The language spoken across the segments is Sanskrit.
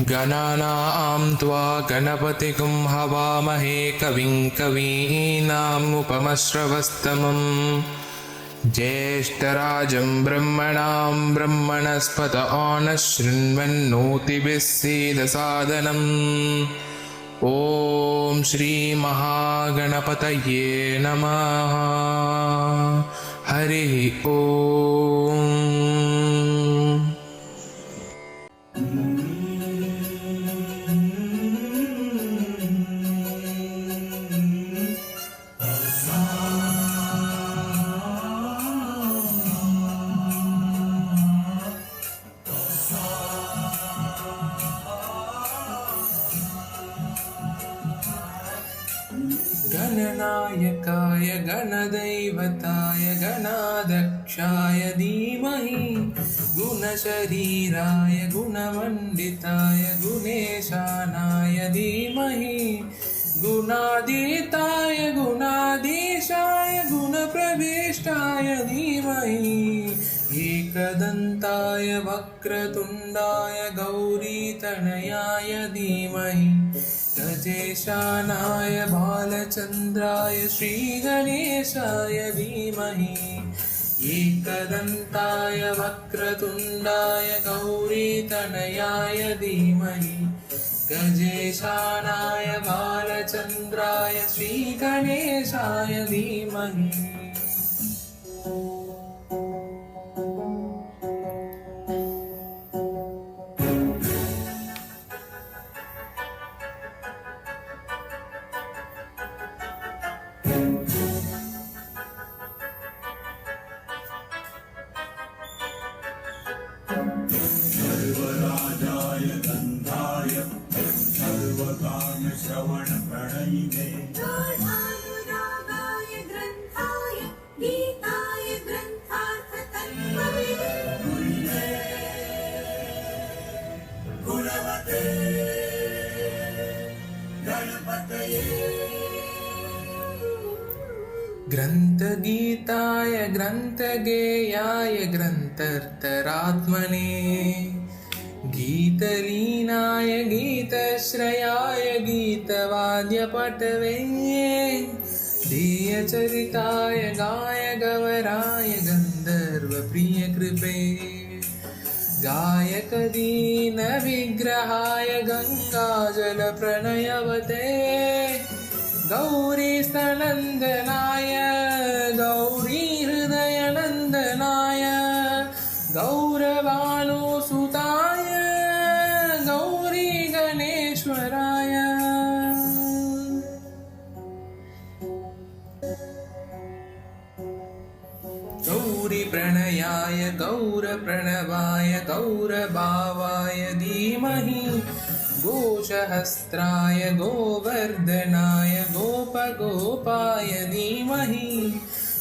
गणानां त्वा गणपतिगुं हवामहे कविं कवीनामुपमश्रवस्तमं ज्येष्ठराजं ब्रह्मणां ब्रह्मणस्पत नः सीदसादनम्। ॐ श्रीमहागणपतये नमः। हरिः ॐ। गणनायकाय गणदैवताय गणाध्यक्षाय धीमहि गुणशरीराय गुणमण्डिताय गुणेशानाय धीमहि गुणातीताय गुणाधीशाय गुणप्रविष्टाय धीमहि एकदन्ताय वक्रतुण्डाय गौरीतनयाय धीमहि गजेशानाय बालचन्द्राय श्रीगणेशाय धीमहि एकदन्ताय वक्रतुण्डाय गौरीतनयाय धीमहि गजेशानाय बालचन्द्राय श्रीगणेशाय धीमहि। सर्वराजाय गन्धाय सर्वकामश्रवणप्रणयिने गाढानुरागाय ग्रन्थाय गीताय ग्रन्थार्थतत्त्वविदे गुणवते गणपतये ग्रन्थगीताय ग्रन्थगेयाय ग्रन्थर्तरात्मने गीतलीनाय गीतश्रयाय गीतवाद्यपटवे ध्येयचरिताय गायगवराय गन्धर्वप्रियकृपे गायकदीनविग्रहाय गङ्गाजलप्रणयवते गौरीस्तनन्दनाय गौरीहृदयनन्दनाय गौरवानुसुताय गौरीगणेश्वराय गौरीप्रणयाय गौरप्रणवाय गौरभावाय धीमहि गोशहस्त्राय गोवर्धनाय गोपगोपाय धीमहि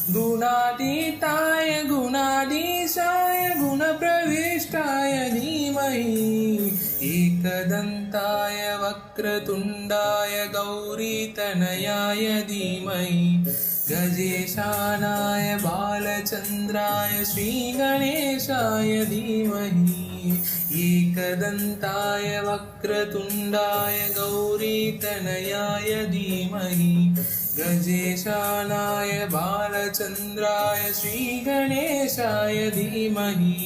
गुणातीताय गुणाधीशाय गुणप्रविष्टाय धीमहि एकदन्ताय वक्रतुण्डाय गौरीतनयाय धीमहि गजेशानाय बालचन्द्राय श्रीगणेशाय धीमहि एकदन्ताय वक्रतुण्डाय गौरीतनयाय धीमहि गजेशानाय बालचन्द्राय श्रीगणेशाय धीमहि।